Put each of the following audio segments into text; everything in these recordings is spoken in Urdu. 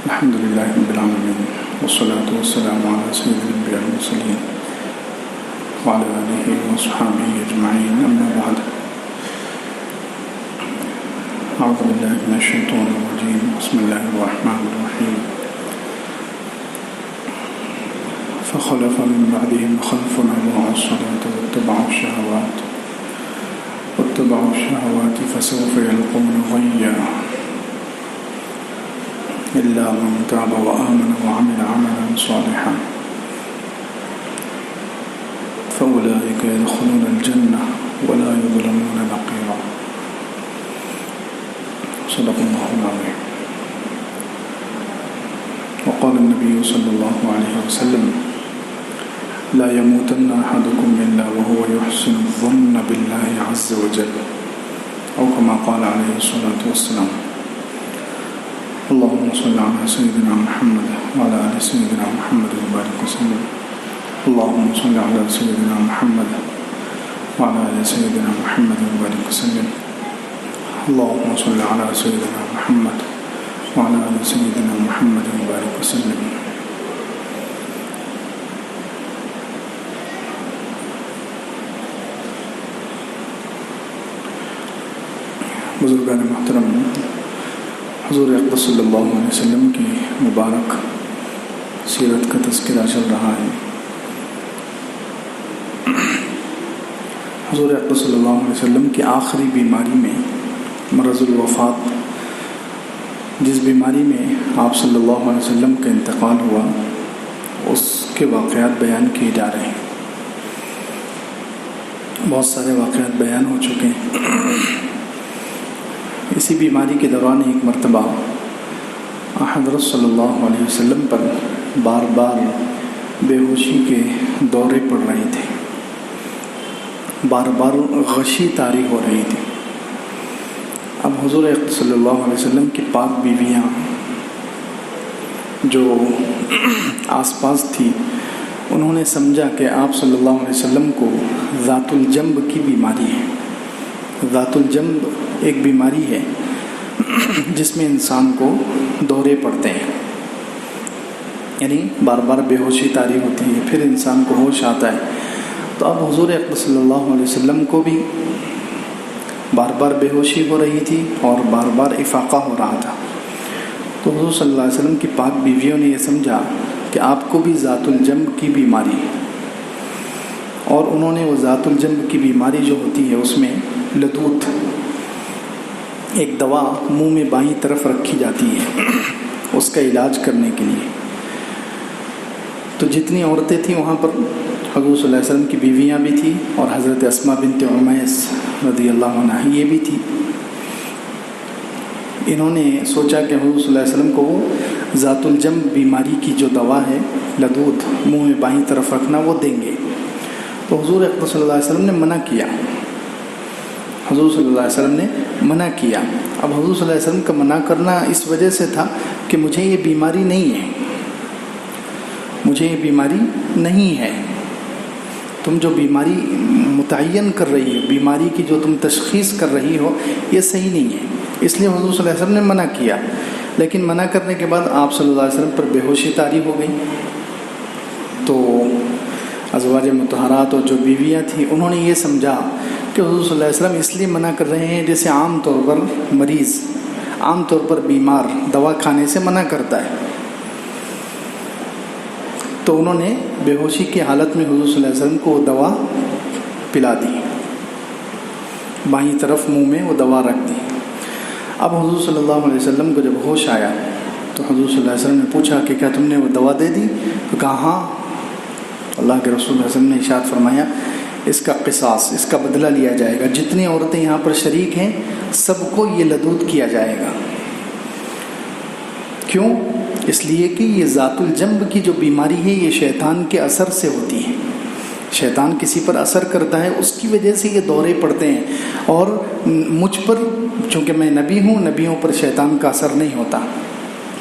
الحمد لله رب العالمين والصلاة والسلام على سيد الأنبياء والمرسلين وعلى آله وصحبه أجمعين أما بعد أعوذ بالله من الشيطان الرجيم بسم الله الرحمن الرحيم فخلف من بعدهم خلف أضاعوا الصلاة واتبعوا الشهوات فسوف يلقون غيا إلا من تاب وآمن وعمل عملا صالحا فأولئك يدخلون الجنة ولا يظلمون نقيرا صدق الله العظيم. وقال النبي صلى الله عليه وسلم لا يموتن أحدكم إلا وهو يحسن الظن بالله عز وجل أو كما قال عليه الصلاة والسلام. اللهم صل على سيدنا محمد وعلى آل سيدنا محمد وبارك وسلم. اللهم صل على سيدنا محمد وعلى آل سيدنا محمد وبارك وسلم. اللهم صل على سيدنا محمد وعلى آل سيدنا محمد وبارك وسلم. بزرگان محترم، حضور اقدس صلی اللہ علیہ وسلم کی مبارک سیرت کا تذکرہ چل رہا ہے. حضور اقدس صلی اللہ علیہ وسلم کی آخری بیماری میں مرض الوفات، جس بیماری میں آپ صلی اللہ علیہ وسلم کا انتقال ہوا، اس کے واقعات بیان کیے جا رہے ہیں. بہت سارے واقعات بیان ہو چکے ہیں. اسی بیماری کے دوران ایک مرتبہ حضرت صلی اللہ علیہ وسلم پر بار بار بے ہوشی کے دورے پڑ رہے تھے، بار بار غشی طاری ہو رہی تھی. اب حضور صلی اللہ علیہ وسلم کی پاک بیویاں جو آس پاس تھی، انہوں نے سمجھا کہ آپ صلی اللہ علیہ وسلم کو ذات الجنب کی بیماری ہے. ذات الجنب ایک بیماری ہے جس میں انسان کو دورے پڑتے ہیں، یعنی بار بار بے ہوشی طاری ہوتی ہے، پھر انسان کو ہوش آتا ہے. تو اب حضور اقدس صلی اللہ علیہ وسلم کو بھی بار بار بے ہوشی ہو رہی تھی اور بار بار افاقہ ہو رہا تھا. تو حضور صلی اللہ علیہ وسلم کی پاک بیویوں نے یہ سمجھا کہ آپ کو بھی ذات الجنب کی بیماری ہے، اور انہوں نے وہ ذات الجنب کی بیماری جو ہوتی ہے اس میں لدوت ایک دوا منہ میں بائیں طرف رکھی جاتی ہے اس کا علاج کرنے کے لیے. تو جتنی عورتیں تھیں وہاں پر حضور صلی اللہ علیہ وسلم کی بیویاں بھی تھیں، اور حضرت اسماء بنت عمیس رضی اللہ عنہ یہ بھی تھی. انہوں نے سوچا کہ حضور صلی اللہ علیہ وسلم کو وہ ذات الجنب بیماری کی جو دوا ہے لدود منہ میں بائیں طرف رکھنا وہ دیں گے. تو حضور اقدس صلی اللہ علیہ وسلم نے منع کیا. حضور صلی اللہ علیہ وسلم نے منع کیا. اب حضور صلی اللہ علیہ وسلم کا منع کرنا اس وجہ سے تھا کہ مجھے یہ بیماری نہیں ہے، مجھے یہ بیماری نہیں ہے. تم جو بیماری متعین کر رہی ہو، بیماری کی جو تم تشخیص کر رہی ہو، یہ صحیح نہیں ہے. اس لیے حضور صلی اللہ علیہ وسلم نے منع کیا. لیکن منع کرنے کے بعد آپ صلی اللہ علیہ وسلم پر بے ہوشی طاری ہو گئی. تو ازواج مطہرات اور جو بیویاں تھیں انہوں نے یہ سمجھا کہ حضور صلی اللہ علیہ وسلم اس لیے منع کر رہے ہیں جیسے عام طور پر مریض، عام طور پر بیمار دوا کھانے سے منع کرتا ہے. تو انہوں نے بے ہوشی کی حالت میں حضور صلی اللہ علیہ وسلم کو وہ دوا پلا دی، بائیں طرف منہ میں وہ دوا رکھ دی. اب حضور صلی اللہ علیہ وسلم کو جب ہوش آیا تو حضور صلی اللہ علیہ وسلم نے پوچھا کہ کیا تم نے وہ دوا دے دی؟ تو کہا ہاں. اللہ کے رسول صلی اللہ علیہ وسلم نے ارشاد فرمایا اس کا قصاص، اس کا بدلہ لیا جائے گا. جتنی عورتیں یہاں پر شریک ہیں سب کو یہ لدود کیا جائے گا. کیوں؟ اس لیے کہ یہ ذات الجنب کی جو بیماری ہے یہ شیطان کے اثر سے ہوتی ہے. شیطان کسی پر اثر کرتا ہے، اس کی وجہ سے یہ دورے پڑتے ہیں. اور مجھ پر چونکہ میں نبی ہوں، نبیوں پر شیطان کا اثر نہیں ہوتا.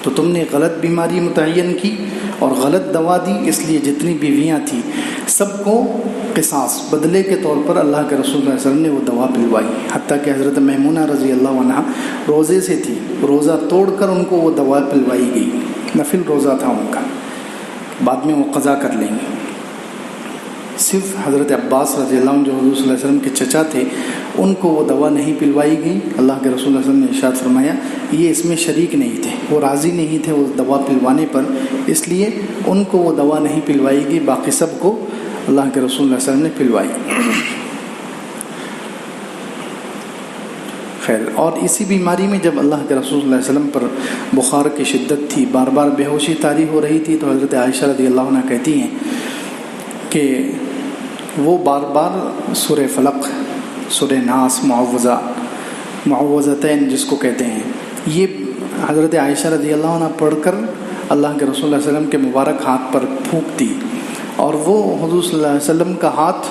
تو تم نے غلط بیماری متعین کی اور غلط دوا دی، اس لیے جتنی بیویاں تھیں سب کو قصاص بدلے کے طور پر اللہ کے رسول صلی اللہ علیہ وسلم نے وہ دوا پلوائی، حتیٰ کہ حضرت میمونہ رضی اللہ عنہ روزے سے تھی، روزہ توڑ کر ان کو وہ دوا پلوائی گئی، نفل روزہ تھا ان کا، بعد میں وہ قضا کر لیں گے۔ صرف حضرت عباس رضی اللہ عنہ جو حضور صلی اللہ علیہ وسلم کے چچا تھے، ان کو وہ دوا نہیں پلوائی گئی۔ اللہ کے رسول صلی اللہ علیہ وسلم نے ارشاد فرمایا یہ اس میں شریک نہیں تھے، وہ راضی نہیں تھے اس دوا پلوانے پر، اس لیے ان کو وہ دوا نہیں پلوائی گئی، باقی سب کو اللہ کے رسول صلی اللہ علیہ وسلم نے پلوائی۔ خیر، اور اسی بیماری میں جب اللہ کے رسول صلی اللہ علیہ وسلم پر بخار کی شدت تھی، بار بار بے ہوشی طاری ہو رہی تھی، تو حضرت عائشہ رضی اللہ عنہ کہتی ہیں کہ وہ بار بار سورہ فلق، سورہ ناس، معوذتین جس کو کہتے ہیں، یہ حضرت عائشہ رضی اللہ عنہ پڑھ کر اللہ کے رسول صلی اللہ علیہ وسلم کے مبارک ہاتھ پر پھونکتی، اور وہ حضور صلی اللہ علیہ وسلم کا ہاتھ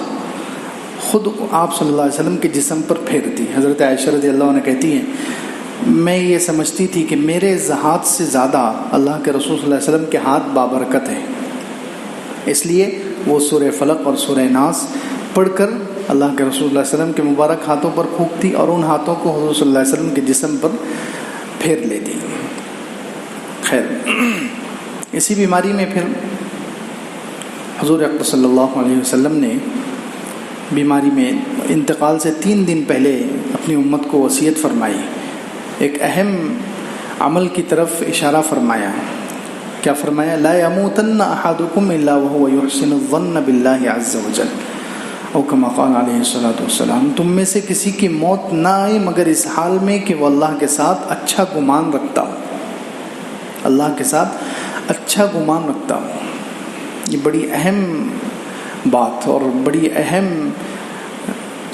خود آپ صلی اللہ علیہ وسلم کے جسم پر پھیرتی۔ حضرت عائشہ رضی اللہ عنہ کہتی ہیں میں یہ سمجھتی تھی کہ میرے ہاتھ سے زیادہ اللہ کے رسول صلی اللہ علیہ وسلم کے ہاتھ بابرکت ہیں، اس لیے وہ سورہ فلق اور سورہ ناس پڑھ کر اللہ کے رسول صلی اللہ علیہ وسلم کے مبارک ہاتھوں پر پھونکتی اور ان ہاتھوں کو حضور صلی اللہ علیہ وسلم کے جسم پر پھیر لیتی۔ خیر، اسی بیماری میں پھر حضور اکرم صلی اللہ علیہ وسلم نے بیماری میں انتقال سے 3 دن پہلے اپنی امت کو وصیت فرمائی، ایک اہم عمل کی طرف اشارہ فرمایا۔ کیا فرمایا؟ لا يموتن احدكم الا وهو يحسن الظن بالله عز وجل، او كما قال علیہ الصلوۃ والسلام، تم میں سے کسی کی موت نہ آئے مگر اس حال میں کہ وہ اللہ کے ساتھ اچھا گمان رکھتا ہو، اللہ کے ساتھ اچھا گمان رکھتا ہو۔ یہ بڑی اہم بات اور بڑی اہم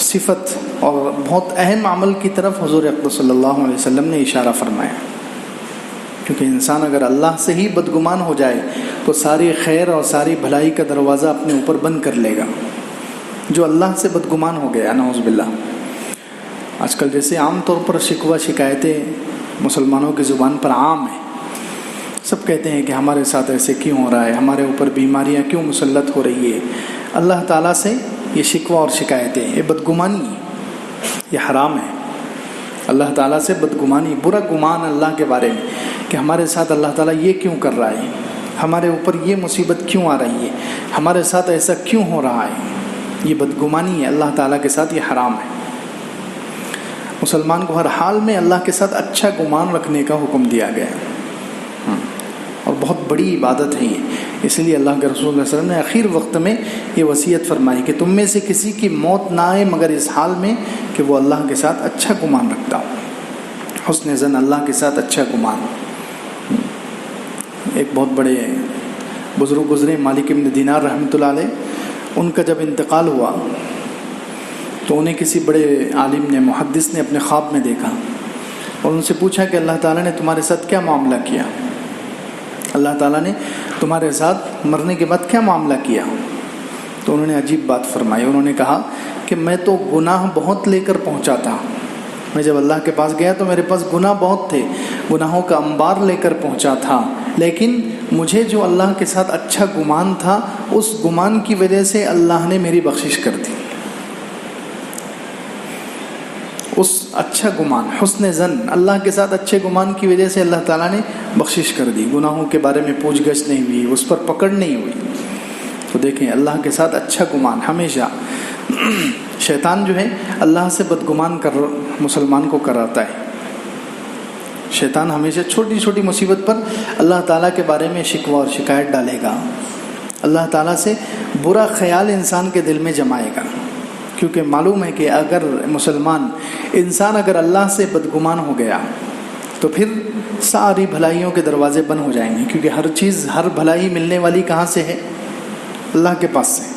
صفت اور بہت اہم عمل کی طرف حضور اکرم صلی اللہ علیہ وسلم نے اشارہ فرمایا، کیونکہ انسان اگر اللہ سے ہی بدگمان ہو جائے تو ساری خیر اور ساری بھلائی کا دروازہ اپنے اوپر بند کر لے گا۔ جو اللہ سے بدگمان ہو گیا، نعوذ باللہ، آج کل جیسے عام طور پر شکوہ شکایتیں مسلمانوں کی زبان پر عام ہیں، سب کہتے ہیں کہ ہمارے ساتھ ایسے کیوں ہو رہا ہے، ہمارے اوپر بیماریاں کیوں مسلط ہو رہی ہے۔ اللہ تعالیٰ سے یہ شکوہ اور شکایتیں، یہ بدگمانی ہے، یہ حرام ہے۔ اللہ تعالیٰ سے بدگمانی، برا گمان اللہ کے بارے میں کہ ہمارے ساتھ اللہ تعالیٰ یہ کیوں کر رہا ہے، ہمارے اوپر یہ مصیبت کیوں آ رہی ہے، ہمارے ساتھ ایسا کیوں ہو رہا ہے، یہ بدگمانی ہے اللہ تعالیٰ کے ساتھ، یہ حرام ہے۔ مسلمان کو ہر حال میں اللہ کے ساتھ اچھا گمان رکھنے کا حکم دیا گیا ہے، اور بہت بڑی عبادت ہے یہ، اس لیے اللہ کے رسول صلی اللہ علیہ وسلم نے آخر وقت میں یہ وصیت فرمائی کہ تم میں سے کسی کی موت نہ آئے مگر اس حال میں کہ وہ اللہ کے ساتھ اچھا گمان رکھتا ہو، حسن ظن، اللہ کے ساتھ اچھا گمان۔ ایک بہت بڑے بزرگ گزرے، مالک بن دینار رحمۃ اللہ علیہ، ان کا جب انتقال ہوا تو انہیں کسی بڑے عالم نے، محدث نے اپنے خواب میں دیکھا اور ان سے پوچھا کہ اللہ تعالیٰ نے تمہارے ساتھ کیا معاملہ کیا، اللہ تعالیٰ نے تمہارے ساتھ مرنے کے بعد کیا معاملہ کیا؟ تو انہوں نے عجیب بات فرمائی، انہوں نے کہا کہ میں تو گناہ بہت لے کر پہنچا تھا، میں جب اللہ کے پاس گیا تو میرے پاس گناہ بہت تھے، گناہوں کا انبار لے کر پہنچا تھا، لیکن مجھے جو اللہ کے ساتھ اچھا گمان تھا، اس گمان کی وجہ سے اللہ نے میری بخشش کر دی۔ اس اچھا گمان، حسن ظن، اللہ کے ساتھ اچھے گمان کی وجہ سے اللہ تعالیٰ نے بخشش کر دی، گناہوں کے بارے میں پوچھ گچھ نہیں ہوئی، اس پر پکڑ نہیں ہوئی۔ تو دیکھیں، اللہ کے ساتھ اچھا گمان ہمیشہ، شیطان جو ہے اللہ سے بدگمان کر مسلمان کو کراتا ہے۔ شیطان ہمیشہ چھوٹی چھوٹی مصیبت پر اللہ تعالیٰ کے بارے میں شکوہ اور شکایت ڈالے گا، اللہ تعالیٰ سے برا خیال انسان کے دل میں جمائے گا، کیونکہ معلوم ہے کہ اگر مسلمان انسان اگر اللہ سے بدگمان ہو گیا تو پھر ساری بھلائیوں کے دروازے بند ہو جائیں گے، کیونکہ ہر چیز، ہر بھلائی ملنے والی کہاں سے ہے؟ اللہ کے پاس سے۔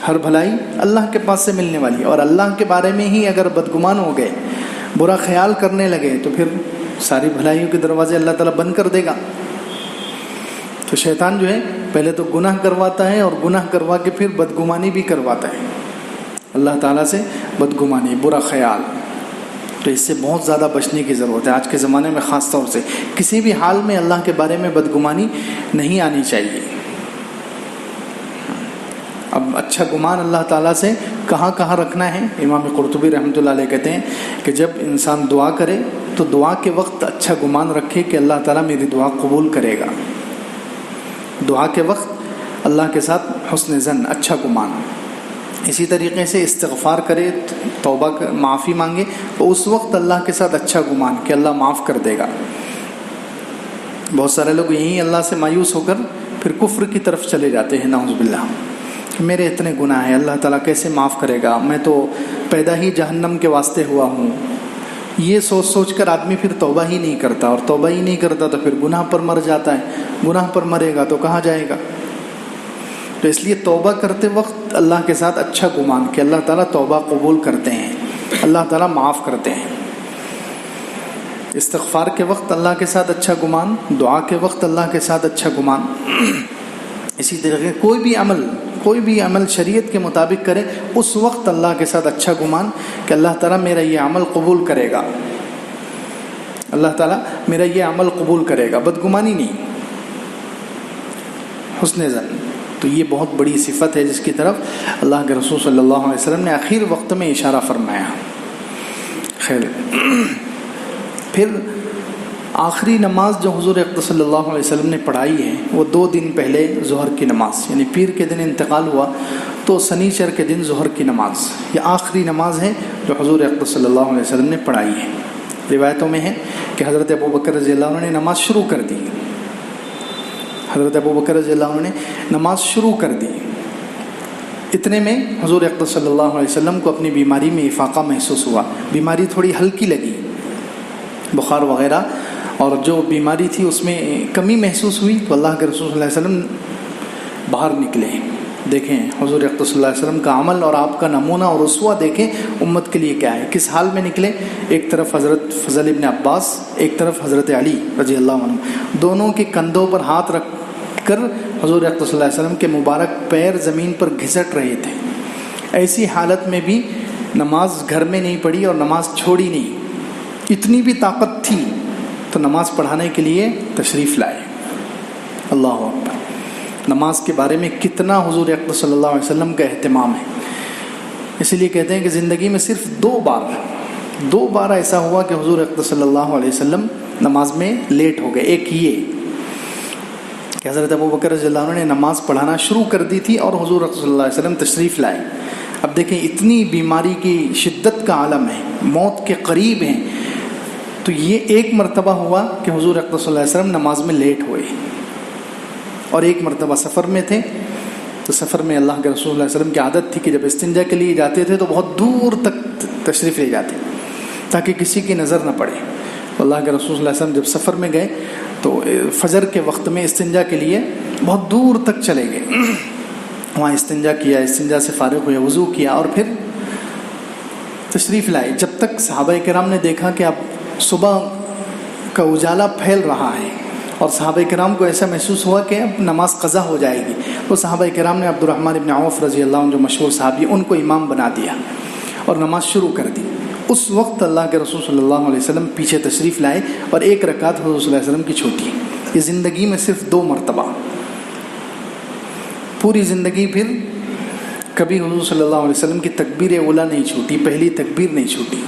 ہر بھلائی اللہ کے پاس سے ملنے والی، اور اللہ کے بارے میں ہی اگر بدگمان ہو گئے، برا خیال کرنے لگے، تو پھر ساری بھلائیوں کے دروازے اللہ تعالیٰ بند کر دے گا۔ تو شیطان جو ہے پہلے تو گناہ کرواتا ہے، اور گناہ کروا کے پھر بدگمانی بھی کرواتا ہے، اللہ تعالیٰ سے بدگمانی، برا خیال۔ تو اس سے بہت زیادہ بچنے کی ضرورت ہے، آج کے زمانے میں خاص طور سے کسی بھی حال میں اللہ کے بارے میں بدگمانی نہیں آنی چاہیے۔ اب اچھا گمان اللہ تعالیٰ سے کہاں کہاں رکھنا ہے؟ امام قرطبی رحمۃ اللہ علیہ کہتے ہیں کہ جب انسان دعا کرے تو دعا کے وقت اچھا گمان رکھے کہ اللہ تعالیٰ میری دعا قبول کرے گا. دعا کے وقت اللہ کے ساتھ حسن ظن، اچھا گمان. اسی طریقے سے استغفار کرے، توبہ معافی مانگے تو اس وقت اللہ کے ساتھ اچھا گمان کہ اللہ معاف کر دے گا. بہت سارے لوگ یہیں اللہ سے مایوس ہو کر پھر کفر کی طرف چلے جاتے ہیں، نعوذ باللہ. میرے اتنے گناہ ہیں، اللہ تعالیٰ کیسے معاف کرے گا، میں تو پیدا ہی جہنم کے واسطے ہوا ہوں. یہ سوچ سوچ کر آدمی پھر توبہ ہی نہیں کرتا، اور توبہ ہی نہیں کرتا تو پھر گناہ پر مر جاتا ہے. گناہ پر مرے گا تو کہاں جائے گا؟ تو اس لیے توبہ کرتے وقت اللہ کے ساتھ اچھا گمان کہ اللہ تعالیٰ توبہ قبول کرتے ہیں، اللہ تعالیٰ معاف کرتے ہیں. استغفار کے وقت اللہ کے ساتھ اچھا گمان، دعا کے وقت اللہ کے ساتھ اچھا گمان. اسی طریقے کوئی بھی عمل شریعت کے مطابق کرے اس وقت اللہ کے ساتھ اچھا گمان کہ اللہ تعالیٰ میرا یہ عمل قبول کرے گا، اللہ تعالیٰ میرا یہ عمل قبول کرے گا. بدگمانی نہیں، حسن ظن. تو یہ بہت بڑی صفت ہے جس کی طرف اللہ کے رسول صلی اللہ علیہ وسلم نے آخر وقت میں اشارہ فرمایا. خیر، پھر آخری نماز جو حضور اقدس صلی اللہ علیہ وسلم نے پڑھائی ہے وہ 2 دن پہلے ظہر کی نماز، یعنی پیر کے دن انتقال ہوا تو سنیچر کے دن ظہر کی نماز، یہ آخری نماز ہے جو حضور اقدس صلی اللہ علیہ وسلم نے پڑھائی ہے. روایتوں میں ہے کہ حضرت ابوبکر رضی اللہ عنہ نے نماز شروع کر دی. حضرت ابوبکر رضی اللہ عنہ نے نماز شروع کر دی. اتنے میں حضور اقدس صلی اللہ علیہ وسلم کو اپنی بیماری میں افاقہ محسوس ہوا. بیماری تھوڑی ہلکی لگی، بخار وغیرہ، اور جو بیماری تھی اس میں کمی محسوس ہوئی. تو اللہ کے رسول صلی اللہ علیہ وسلم باہر نکلے. دیکھیں حضور اقدس صلی اللہ علیہ وسلم کا عمل اور آپ کا نمونہ اور اسوہ دیکھیں امت کے لیے کیا ہے. کس حال میں نکلے؟ ایک طرف حضرت فضل ابن عباس، ایک طرف حضرت علی رضی اللہ عنہ، دونوں کے کندھوں پر ہاتھ رکھ کر حضور اقدس صلی اللہ علیہ وسلم کے مبارک پیر زمین پر گھسٹ رہے تھے. ایسی حالت میں بھی نماز گھر میں نہیں پڑھی اور نماز چھوڑی نہیں. اتنی بھی طاقت تھی تو نماز پڑھانے کے لیے تشریف لائے. اللہ اکبر. نماز کے بارے میں کتنا حضور اقدس صلی اللہ علیہ وسلم کا اہتمام ہے. اسی لیے کہتے ہیں کہ زندگی میں صرف 2 بار ایسا ہوا کہ حضور اقدس صلی اللہ علیہ وسلم نماز میں لیٹ ہو گئے. ایک یہ کہ حضرت ابوبکر رضی اللہ عنہ نے نماز پڑھانا شروع کر دی تھی اور حضور اقدس صلی اللہ علیہ وسلم تشریف لائے. اب دیکھیں اتنی بیماری کی شدت کا عالم ہے، موت کے قریب ہیں، تو یہ ایک مرتبہ ہوا کہ حضور اقدس صلی اللہ علیہ وسلم نماز میں لیٹ ہوئے. اور ایک مرتبہ سفر میں تھے، تو سفر میں اللہ کے رسول صلی اللہ علیہ وسلم کی عادت تھی کہ جب استنجا کے لیے جاتے تھے تو بہت دور تک تشریف لے جاتے تاکہ کسی کی نظر نہ پڑے. اللہ کے رسول صلی اللہ علیہ وسلم جب سفر میں گئے تو فجر کے وقت میں استنجا کے لیے بہت دور تک چلے گئے. وہاں استنجا کیا، استنجا سے فارغ ہوئے، وضو کیا اور پھر تشریف لائے. جب تک صحابہ کرام نے دیکھا کہ اب صبح کا اجالا پھیل رہا ہے اور صحابہ کرام کو ایسا محسوس ہوا کہ اب نماز قضا ہو جائے گی، تو صحابہ کرام نے عبد الرحمن ابن عوف رضی اللہ عنہ جو مشہور صحابی، ان کو امام بنا دیا اور نماز شروع کر دی. اس وقت اللہ کے رسول صلی اللہ علیہ وسلم پیچھے تشریف لائے اور 1 رکعت حضور صلی اللہ علیہ وسلم کی چھوٹی. یہ زندگی میں صرف 2 مرتبہ، پوری زندگی پھر کبھی حضور صلی اللہ علیہ وسلم کی تکبیر اولیٰ نہیں چھوٹی، پہلی تکبیر نہیں چھوٹی.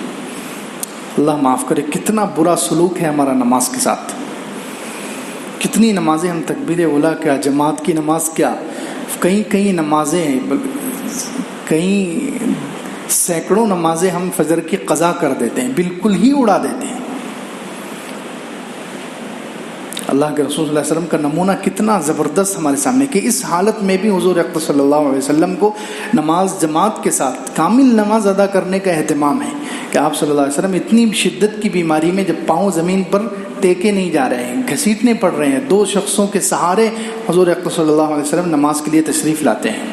اللہ معاف کرے، کتنا برا سلوک ہے ہمارا نماز کے ساتھ. کتنی نمازیں ہم تکبیر اولیٰ کیا، جماعت کی نماز کیا، کئی نمازیں، کئی سینکڑوں نمازیں ہم فجر کی قضا کر دیتے ہیں، بالکل ہی اڑا دیتے ہیں. اللہ کے رسول صلی اللہ علیہ وسلم کا نمونہ کتنا زبردست ہمارے سامنے کہ اس حالت میں بھی حضور اقدس صلی اللہ علیہ وسلم کو نماز جماعت کے ساتھ کامل نماز ادا کرنے کا اہتمام ہے کہ آپ صلی اللہ علیہ وسلم اتنی شدت کی بیماری میں جب پاؤں زمین پر ٹیکے نہیں جا رہے ہیں، گھسیٹنے پڑ رہے ہیں، 2 شخصوں کے سہارے حضور اقدس صلی اللہ علیہ وسلم نماز کے لیے تشریف لاتے ہیں.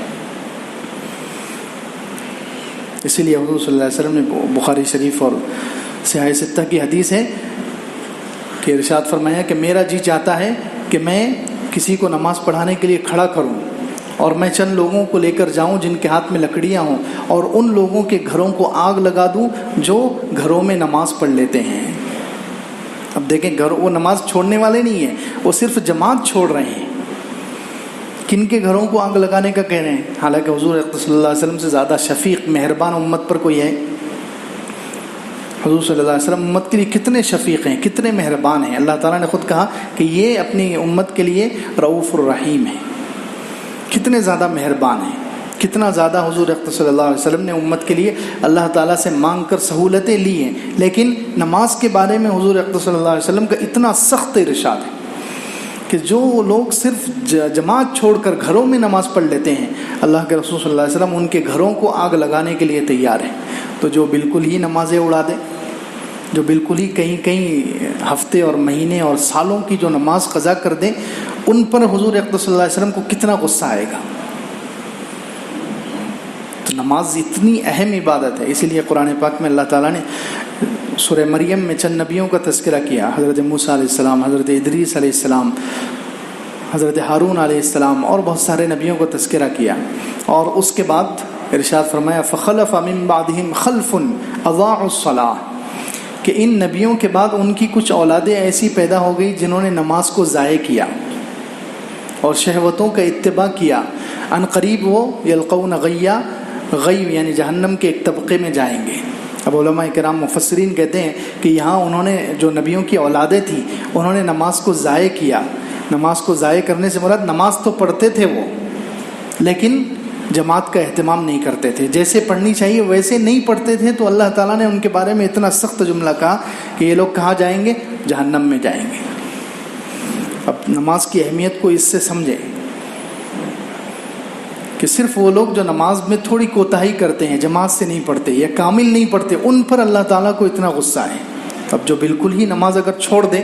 اسی لیے حضور صلی اللہ علیہ وسلم نے بخاری شریف اور صحیح 6 کی حدیث ہے کہ ارشاد فرمایا کہ میرا جی چاہتا ہے کہ میں کسی کو نماز پڑھانے کے لیے کھڑا کروں اور میں چند لوگوں کو لے کر جاؤں جن کے ہاتھ میں لکڑیاں ہوں اور ان لوگوں کے گھروں کو آگ لگا دوں جو گھروں میں نماز پڑھ لیتے ہیں. اب دیکھیں وہ نماز چھوڑنے والے نہیں ہیں، وہ صرف جماعت چھوڑ رہے ہیں. کن کے گھروں کو آگ لگانے کا کہہ رہے ہیں؟ حالانکہ حضور اقدس صلی اللہ علیہ وسلم سے زیادہ شفیق مہربان امت پر کوئی ہے؟ حضور صلی اللہ علیہ وسلم امت کے لیے کتنے شفیق ہیں، کتنے مہربان ہیں۔ اللہ تعالیٰ نے خود کہا کہ یہ اپنی امت کے لیے رؤوف الرحیم ہے، کتنے زیادہ مہربان ہیں، کتنا زیادہ حضور اقدس صلی اللہ علیہ وسلم نے امت کے لیے اللہ تعالیٰ سے مانگ کر سہولتیں لی ہیں۔ لیکن نماز کے بارے میں حضور اقدس صلی اللہ علیہ وسلم کا اتنا سخت ارشاد ہے کہ جو لوگ صرف جماعت چھوڑ کر گھروں میں نماز پڑھ لیتے ہیں، اللہ کے رسول صلی اللہ علیہ وسلم ان کے گھروں کو آگ لگانے کے لیے تیار ہیں۔ تو جو بالکل ہی نمازیں اڑا دیں، جو بالکل ہی کہیں کہیں ہفتے اور مہینے اور سالوں کی جو نماز قضا کر دیں، ان پر حضور اقدس صلی اللہ علیہ وسلم کو کتنا غصہ آئے گا۔ تو نماز اتنی اہم عبادت ہے، اسی لیے قرآن پاک میں اللہ تعالیٰ نے سورہ مریم میں چند نبیوں کا تذکرہ کیا، حضرت موسیٰ علیہ السلام، حضرت ادریس علیہ السلام، حضرت ہارون علیہ السلام، اور بہت سارے نبیوں کا تذکرہ کیا، اور اس کے بعد ارشاد فرمایا فخلف من بعدہم خلف اضاعوا الصلاۃ، کہ ان نبیوں کے بعد ان کی کچھ اولادیں ایسی پیدا ہو گئی جنہوں نے نماز کو ضائع کیا اور شہوتوں کا اتباع کیا، ان قریب وہ یلقون غیا، غی یعنی جہنم کے ایک طبقے میں جائیں گے۔ اب علماء کرام مفسرین کہتے ہیں کہ یہاں انہوں نے جو نبیوں کی اولادیں تھیں انہوں نے نماز کو ضائع کیا۔ نماز کو ضائع کرنے سے مراد نماز تو پڑھتے تھے وہ، لیکن جماعت کا اہتمام نہیں کرتے تھے، جیسے پڑھنی چاہیے ویسے نہیں پڑھتے تھے، تو اللہ تعالیٰ نے ان کے بارے میں اتنا سخت جملہ کہا کہ یہ لوگ کہاں جائیں گے؟ جہنم میں جائیں گے۔ اب نماز کی اہمیت کو اس سے سمجھیں کہ صرف وہ لوگ جو نماز میں تھوڑی کوتاہی کرتے ہیں، جماعت سے نہیں پڑھتے یا کامل نہیں پڑھتے، ان پر اللہ تعالیٰ کو اتنا غصہ ہے۔ اب جو بالکل ہی نماز اگر چھوڑ دیں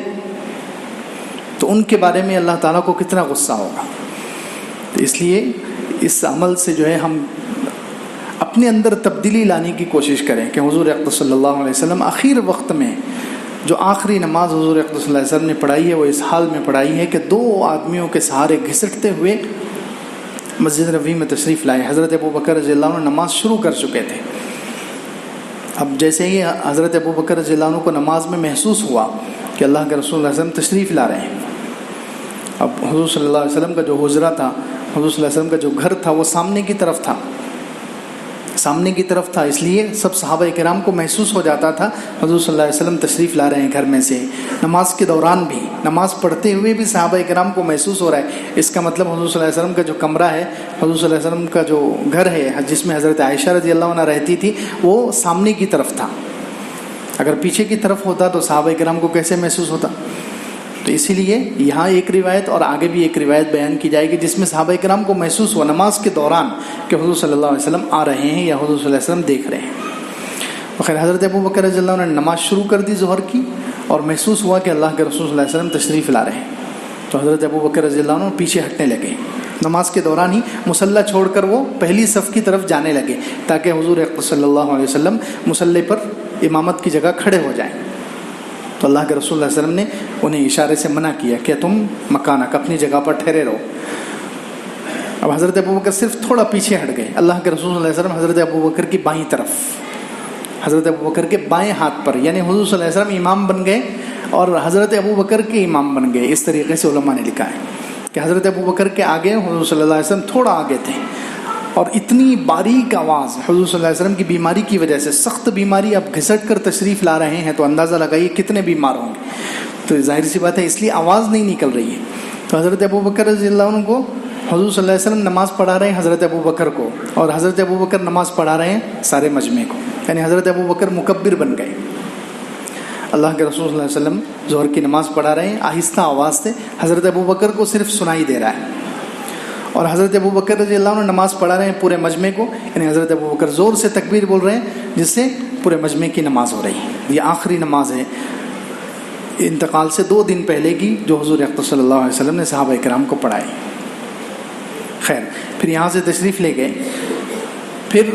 تو ان کے بارے میں اللہ تعالیٰ کو کتنا غصہ ہوگا۔ تو اس لیے اس عمل سے جو ہے ہم اپنے اندر تبدیلی لانے کی کوشش کریں کہ حضور اقدس صلی اللہ علیہ وسلم آخر وقت میں جو آخری نماز حضور اقدس صلی اللہ علیہ وسلم نے پڑھائی ہے وہ اس حال میں پڑھائی ہے کہ دو آدمیوں کے سہارے گھسٹتے ہوئے مسجد نبوی میں تشریف لائے۔ حضرت ابوبکر رضی اللہ عنہ نماز شروع کر چکے تھے۔ اب جیسے ہی حضرت ابوبکر رضی اللہ عنہ کو نماز میں محسوس ہوا کہ اللہ کے رسول صلی اللہ علیہ وسلم تشریف لا رہے ہیں، اب حضور صلی اللہ علیہ وسلم کا جو حجرہ تھا، حضور صلی اللہ علیہ وسلم کا جو گھر تھا وہ سامنے کی طرف تھا، اس لیے سب صحابہ کرام کو محسوس ہو جاتا تھا حضور صلی اللہ علیہ وسلم تشریف لا رہے ہیں گھر میں سے۔ نماز کے دوران بھی، نماز پڑھتے ہوئے بھی صحابہ کرام کو محسوس ہو رہا ہے۔ اس کا مطلب حضور صلی اللہ علیہ وسلم کا جو کمرہ ہے، حضور صلی اللہ علیہ وسلم کا جو گھر ہے جس میں حضرت عائشہ رضی اللہ عنہ رہتی تھی، وہ سامنے کی طرف تھا۔ اگر پیچھے کی طرف ہوتا تو صحابہ کرام کو کیسے محسوس ہوتا؟ تو اسی لیے یہاں ایک روایت اور آگے بھی ایک روایت بیان کی جائے گی جس میں صحابہ کرام کو محسوس ہوا نماز کے دوران کہ حضور صلی اللہ علیہ وسلم آ رہے ہیں یا حضور صلی اللہ علیہ وسلم دیکھ رہے ہیں۔ بخیر حضرت ابوبکر رضی اللہ عنہ نے نماز شروع کر دی ظہر کی، اور محسوس ہوا کہ اللہ کے رسول صلی اللہ علیہ وسلم تشریف لا رہے ہیں، تو حضرت ابوبکر رضی اللہ عنہ پیچھے ہٹنے لگے۔ نماز کے دوران ہی مصلی چھوڑ کر وہ پہلی صف کی طرف جانے لگے تاکہ حضور اقدس صلی اللہ علیہ وسلم مصلی پر امامت کی جگہ کھڑے ہو جائیں۔ تو اللہ کے رسول صلی اللہ علیہ وسلم نے انہیں اشارے سے منع کیا کہ تم مکانک اپنی جگہ پر ٹھہرے رہو۔ اب حضرت ابوبکر صرف تھوڑا پیچھے ہٹ گئے۔ اللہ کے رسول صلی اللہ علیہ وسلم حضرت ابوبکر کی بائیں طرف، حضرت ابوبکر کے بائیں ہاتھ پر، یعنی حضور صلی اللہ علیہ وسلم امام بن گئے اور حضرت ابوبکر کے امام بن گئے۔ اس طریقے سے علماء نے لکھا ہے کہ حضرت ابوبکر کے آگے حضور صلی اللہ علیہ وسلم تھوڑا آگے تھے، اور اتنی باریک آواز حضور صلی اللہ علیہ وسلم کی بیماری کی وجہ سے، سخت بیماری، اب گھسٹ کر تشریف لا رہے ہیں تو اندازہ لگائیے کتنے بیمار ہوں گے۔ تو ظاہر سی بات ہے اس لیے آواز نہیں نکل رہی ہے۔ تو حضرت ابوبکر رضی اللہ عنہ کو حضور صلی اللہ علیہ وسلم نماز پڑھا رہے ہیں حضرت ابوبکر کو، اور حضرت ابوبکر نماز پڑھا رہے ہیں سارے مجمع کو، یعنی حضرت ابوبکر مکبر بن گئے۔ اللہ کے رسول صلی اللہ علیہ وسلم ظہر کی نماز پڑھا رہے ہیں آہستہ آواز سے، حضرت ابوبکر کو صرف سنائی دے رہا ہے، اور حضرت ابوبکر رضی اللہ عنہ نماز پڑھا رہے ہیں پورے مجمع کو، یعنی حضرت ابوبکر زور سے تکبیر بول رہے ہیں جس سے پورے مجمع کی نماز ہو رہی ہے۔ یہ آخری نماز ہے انتقال سے 2 دن پہلے کی جو حضور اقدس صلی اللہ علیہ وسلم نے صحابہ کرام کو پڑھائی۔ خیر، پھر یہاں سے تشریف لے گئے۔ پھر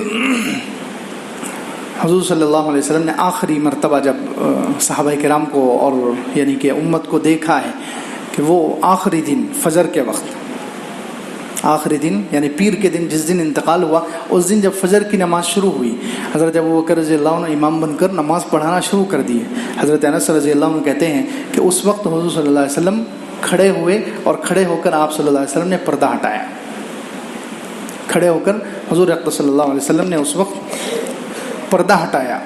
حضور صلی اللہ علیہ وسلم نے آخری مرتبہ جب صحابہ کرام کو اور یعنی کہ امت کو دیکھا ہے کہ وہ آخری دن فجر کے وقت، آخری دن یعنی پیر کے دن جس دن انتقال ہوا، اس دن جب فجر کی نماز شروع ہوئی، حضرت ابوبکر رضی اللہ عنہ امام بن کر نماز پڑھانا شروع کر دیے۔ حضرت انس رضی اللہ عنہ کہتے ہیں کہ اس وقت حضور صلی اللہ علیہ وسلم کھڑے ہوئے اور کھڑے ہو کر آپ صلی اللہ علیہ وسلم نے پردہ ہٹایا. کھڑے ہو کر حضور اقدس صلی اللہ علیہ وسلم نے اس وقت پردہ ہٹایا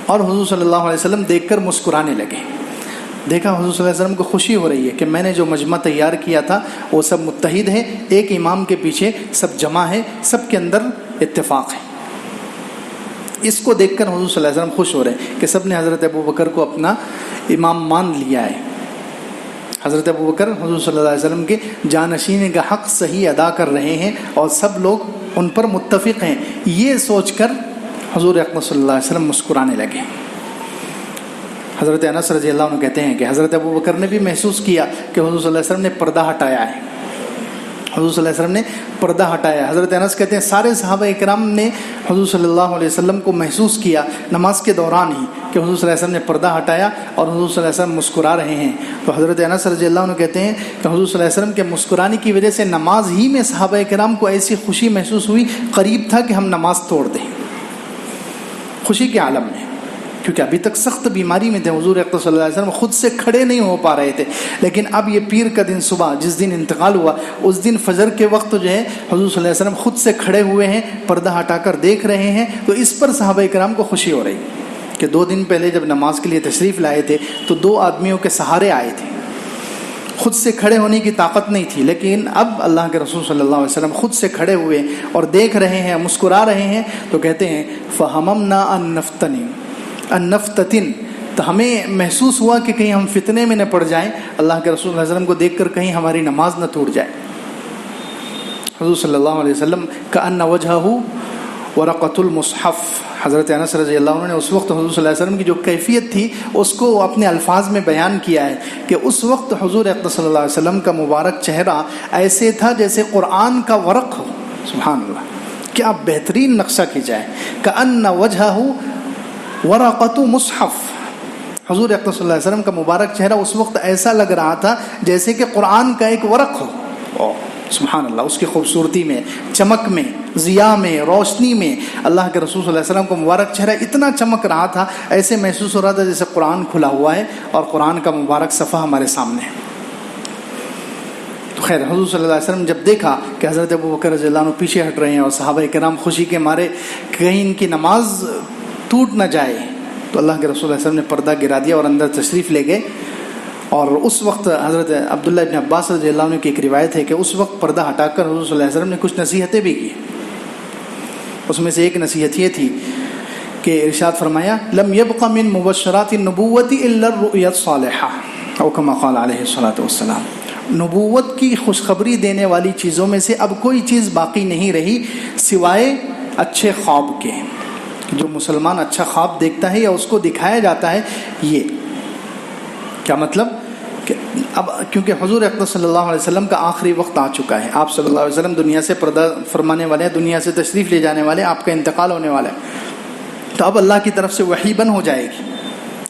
اور حضور صلی اللہ علیہ وسلم دیکھ کر مسکرانے لگے. دیکھا حضور صلی اللہ علیہ وسلم کو خوشی ہو رہی ہے کہ میں نے جو مجمع تیار کیا تھا وہ سب متحد ہے، ایک امام کے پیچھے سب جمع ہے، سب کے اندر اتفاق ہے. اس کو دیکھ کر حضور صلی اللہ علیہ وسلم خوش ہو رہے ہیں کہ سب نے حضرت ابوبکر کو اپنا امام مان لیا ہے. حضرت ابوبکر حضور صلی اللہ علیہ وسلم کے جانشین کا حق صحیح ادا کر رہے ہیں اور سب لوگ ان پر متفق ہیں. یہ سوچ کر حضور اکرم صلی اللہ علیہ وسلم مسکرانے لگے. حضرت انس رضی اللہ عنہ کہتے ہیں کہ حضرت ابوبکر نے بھی محسوس کیا کہ حضور صلی اللہ علیہ وسلم نے پردہ ہٹایا ہے. حضور صلی اللہ علیہ وسلم نے پردہ ہٹایا. حضرت انس کہتے ہیں سارے صحابہ اکرام نے حضور صلی اللہ علیہ وسلم کو محسوس کیا نماز کے دوران ہی کہ حضور صلی اللہ علیہ وسلم نے پردہ ہٹایا اور حضور صلی اللہ علیہ وسلم مسکرا رہے ہیں. تو حضرت انس رضی اللہ عنہ کہتے ہیں کہ حضور صلی اللہ علیہ وسلم کے مسکرانے کی وجہ سے نماز ہی میں صحابہ اکرام کو ایسی خوشی محسوس ہوئی، قریب تھا کہ ہم نماز توڑ دیں خوشی کے عالم میں، کیونکہ ابھی تک سخت بیماری میں تھے. حضور اکرم صلی اللہ علیہ وسلم خود سے کھڑے نہیں ہو پا رہے تھے، لیکن اب یہ پیر کا دن صبح جس دن انتقال ہوا اس دن فجر کے وقت جو ہے حضور صلی اللہ علیہ وسلم خود سے کھڑے ہوئے ہیں، پردہ ہٹا کر دیکھ رہے ہیں. تو اس پر صحابہ کرام کو خوشی ہو رہی کہ 2 دن پہلے جب نماز کے لیے تشریف لائے تھے تو 2 آدمیوں کے سہارے آئے تھے، خود سے کھڑے ہونے کی طاقت نہیں تھی، لیکن اب اللہ کے رسول صلی اللہ علیہ وسلم خود سے کھڑے ہوئے اور دیکھ رہے ہیں، مسکرا رہے ہیں. تو کہتے ہیں فَهَمَمْنَا أَن نَفْتَتِن، تو ہمیں محسوس ہوا کہ کہیں ہم فتنے میں نہ پڑ جائیں، اللہ کے رسول صلی اللہ علیہ وسلم کو دیکھ کر کہیں ہماری نماز نہ ٹوٹ جائے. حضور صلی اللہ علیہ وسلم كأن وجهه ورقة المصحف. حضرت انس رضی اللہ عنہ نے اس وقت حضور صلی اللہ علیہ وسلم کی جو کیفیت تھی اس کو اپنے الفاظ میں بیان کیا ہے کہ اس وقت حضور اکرم صلی اللہ علیہ وسلم کا مبارک چہرہ ایسے تھا جیسے قرآن کا ورق ہو. سبحان اللہ، کیا بہترین نقشہ کھینچا ہے. كأن وجهه ورقة مصحف. حضور اکرم صلی اللہ علیہ وسلم کا مبارک چہرہ اس وقت ایسا لگ رہا تھا جیسے کہ قرآن کا ایک ورق ہو. سبحان اللہ، اس کی خوبصورتی میں، چمک میں، ضیاء میں، روشنی میں اللہ کے رسول صلی اللہ علیہ وسلم کو مبارک چہرہ اتنا چمک رہا تھا، ایسے محسوس ہو رہا تھا جیسے قرآن کھلا ہوا ہے اور قرآن کا مبارک صفحہ ہمارے سامنے ہے. تو خیر حضور صلی اللہ علیہ وسلم جب دیکھا کہ حضرت ابوبکر رضی اللہ عنہ پیچھے ہٹ رہے ہیں اور صحابہ کرام خوشی کے مارے کہیں ان کی نماز ٹوٹ نہ جائے، تو اللہ کے رسول صلی اللہ علیہ وسلم نے پردہ گرا دیا اور اندر تشریف لے گئے. اور اس وقت حضرت عبداللہ ابن عباس رضی اللہ عنہ کی ایک روایت ہے کہ اس وقت پردہ ہٹا کر حضور صلی اللہ علیہ وسلم نے کچھ نصیحتیں بھی کی. اس میں سے ایک نصیحت یہ تھی کہ ارشاد فرمایا لم يبق من مبشرات النبوة الا الرؤيا الصالحة او كما قال علیہ الصلوۃ والسلام. نبوت کی خوشخبری دینے والی چیزوں میں سے اب کوئی چیز باقی نہیں رہی سوائے اچھے خواب کے. جو مسلمان اچھا خواب دیکھتا ہے یا اس کو دکھایا جاتا ہے، یہ کیا مطلب کہ اب کیونکہ حضور اکرم صلی اللہ علیہ وسلم کا آخری وقت آ چکا ہے، آپ صلی اللہ علیہ وسلم دنیا سے پردہ فرمانے والے ہیں، دنیا سے تشریف لے جانے والے، آپ کا انتقال ہونے والا ہے. تو اب اللہ کی طرف سے وحی بند ہو جائے گی،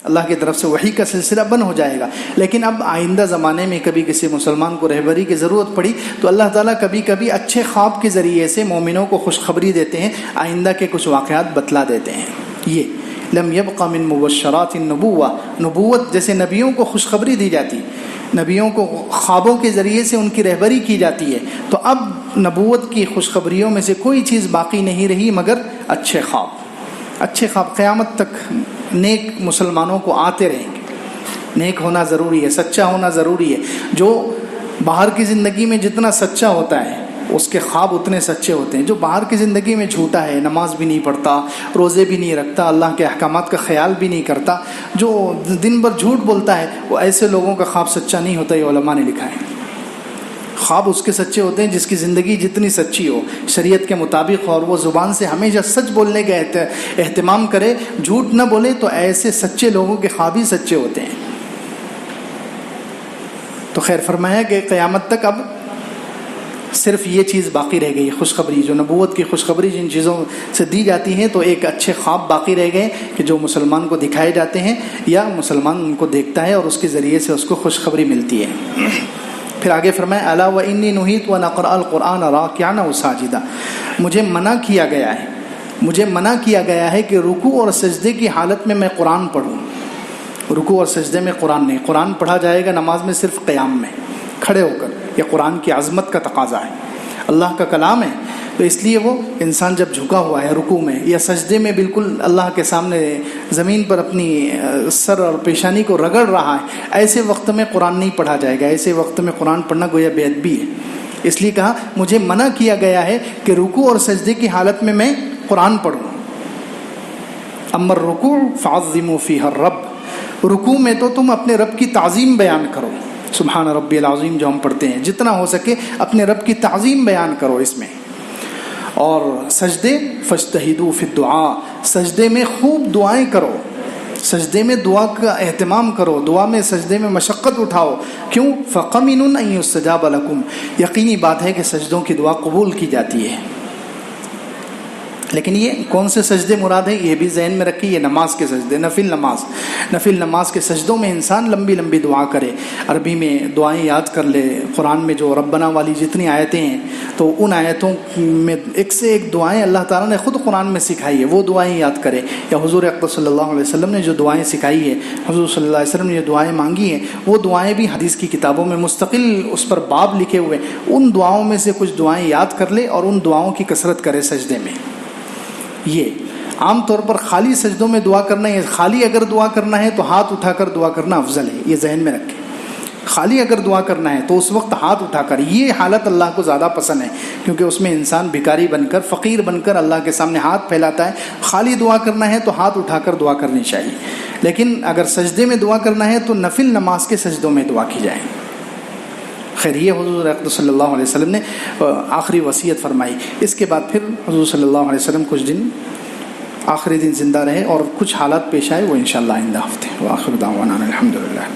اللہ کی طرف سے وحی کا سلسلہ بند ہو جائے گا. لیکن اب آئندہ زمانے میں کبھی کسی مسلمان کو رہبری کی ضرورت پڑی تو اللہ تعالیٰ کبھی کبھی اچھے خواب کے ذریعے سے مومنوں کو خوشخبری دیتے ہیں، آئندہ کے کچھ واقعات بتلا دیتے ہیں. یہ لم يبق من مبشرات النبوة، نبوت جیسے نبیوں کو خوشخبری دی جاتی، نبیوں کو خوابوں کے ذریعے سے ان کی رہبری کی جاتی ہے، تو اب نبوت کی خوشخبریوں میں سے کوئی چیز باقی نہیں رہی مگر اچھے خواب. اچھے خواب قیامت تک نیک مسلمانوں کو آتے رہیں گے. نیک ہونا ضروری ہے، سچا ہونا ضروری ہے. جو باہر کی زندگی میں جتنا سچا ہوتا ہے اس کے خواب اتنے سچے ہوتے ہیں. جو باہر کی زندگی میں جھوٹا ہے، نماز بھی نہیں پڑھتا، روزے بھی نہیں رکھتا، اللہ کے احکامات کا خیال بھی نہیں کرتا، جو دن بھر جھوٹ بولتا ہے، وہ ایسے لوگوں کا خواب سچا نہیں ہوتا. یہ علماء نے لکھا ہے. خواب اس کے سچے ہوتے ہیں جس کی زندگی جتنی سچی ہو، شریعت کے مطابق ہو، اور وہ زبان سے ہمیشہ سچ بولنے کا اہتمام کرے، جھوٹ نہ بولے. تو ایسے سچے لوگوں کے خواب ہی سچے ہوتے ہیں. تو خیر فرمایا کہ قیامت تک اب صرف یہ چیز باقی رہ گئی، خوشخبری، جو نبوت کی خوشخبری جن چیزوں سے دی جاتی ہے، تو ایک اچھے خواب باقی رہ گئے کہ جو مسلمان کو دکھائے جاتے ہیں یا مسلمان ان کو دیکھتا ہے اور اس کے ذریعے سے اس کو خوشخبری ملتی ہے. پھر آگے فرمایا الا وانی نہیت ان اقرأ القرآن راکعا وساجدا، مجھے منع کیا گیا ہے کہ رکوع اور سجدے کی حالت میں قرآن پڑھوں. رکوع اور سجدے میں قرآن نہیں. قرآن پڑھا جائے گا نماز میں صرف قیام میں کھڑے ہو کر. یہ قرآن کی عظمت کا تقاضا ہے، اللہ کا کلام ہے، تو اس لیے وہ انسان جب جھکا ہوا ہے رکوع میں یا سجدے میں بالکل اللہ کے سامنے زمین پر اپنی سر اور پیشانی کو رگڑ رہا ہے، ایسے وقت میں قرآن نہیں پڑھا جائے گا. ایسے وقت میں قرآن پڑھنا گویا بے ادبی ہے. اس لیے کہا مجھے منع کیا گیا ہے کہ رکوع اور سجدے کی حالت میں میں قرآن پڑھوں. اما الرکوع فعظموا فیہ الرب، رکوع میں تو تم اپنے رب کی تعظیم بیان کرو. سبحان ربی العظیم جو ہم پڑھتے ہیں، جتنا ہو سکے اپنے رب کی تعظیم بیان کرو اس میں. اور سجدے فاجتہدوا فی الدعاء، سجدے میں خوب دعائیں کرو، سجدے میں دعا کا اہتمام کرو، دعا میں سجدے میں مشقت اٹھاؤ. کیوں؟ فَقَمِنٌ أَن يُسْتَجَابَ لَكُمْ، یقینی بات ہے کہ سجدوں کی دعا قبول کی جاتی ہے. لیکن یہ کون سے سجدے مراد ہیں یہ بھی ذہن میں رکھیے. یہ نماز کے سجدے، نفل نماز کے سجدوں میں انسان لمبی لمبی دعا کرے، عربی میں دعائیں یاد کر لے. قرآن میں جو ربنا والی جتنی آیتیں ہیں تو ان آیتوں میں ایک سے ایک دعائیں اللہ تعالیٰ نے خود قرآن میں سکھائی ہے، وہ دعائیں یاد کرے. یا حضور اقدس صلی اللہ علیہ وسلم نے جو دعائیں سکھائی ہے، حضور صلی اللہ علیہ وسلم نے جو دعائیں مانگی ہیں، وہ دعائیں بھی حدیث کی کتابوں میں مستقل اس پر باب لکھے ہوئے. ان دعاؤں میں سے کچھ دعائیں یاد کر لے اور ان دعاؤں کی کثرت کرے سجدے میں. یہ عام طور پر خالی سجدوں میں دعا کرنا ہے. خالی اگر دعا کرنا ہے تو ہاتھ اٹھا کر دعا کرنا افضل ہے، یہ ذہن میں رکھیں. خالی اگر دعا کرنا ہے تو اس وقت ہاتھ اٹھا کر، یہ حالت اللہ کو زیادہ پسند ہے کیونکہ اس میں انسان بھکاری بن کر، فقیر بن کر اللہ کے سامنے ہاتھ پھیلاتا ہے. خالی دعا کرنا ہے تو ہاتھ اٹھا کر دعا کرنی چاہیے. لیکن اگر سجدے میں دعا کرنا ہے تو نفل نماز کے سجدوں میں دعا کی جائے. خیر، یہ حضور اقدس صلی اللہ علیہ وسلم نے آخری وصیت فرمائی. اس کے بعد پھر حضور صلی اللہ علیہ وسلم کچھ دن، آخری دن زندہ رہے اور کچھ حالات پیش آئے، وہ انشاءاللہ آئندہ ہفتے. وآخر دعوانا الحمدللہ.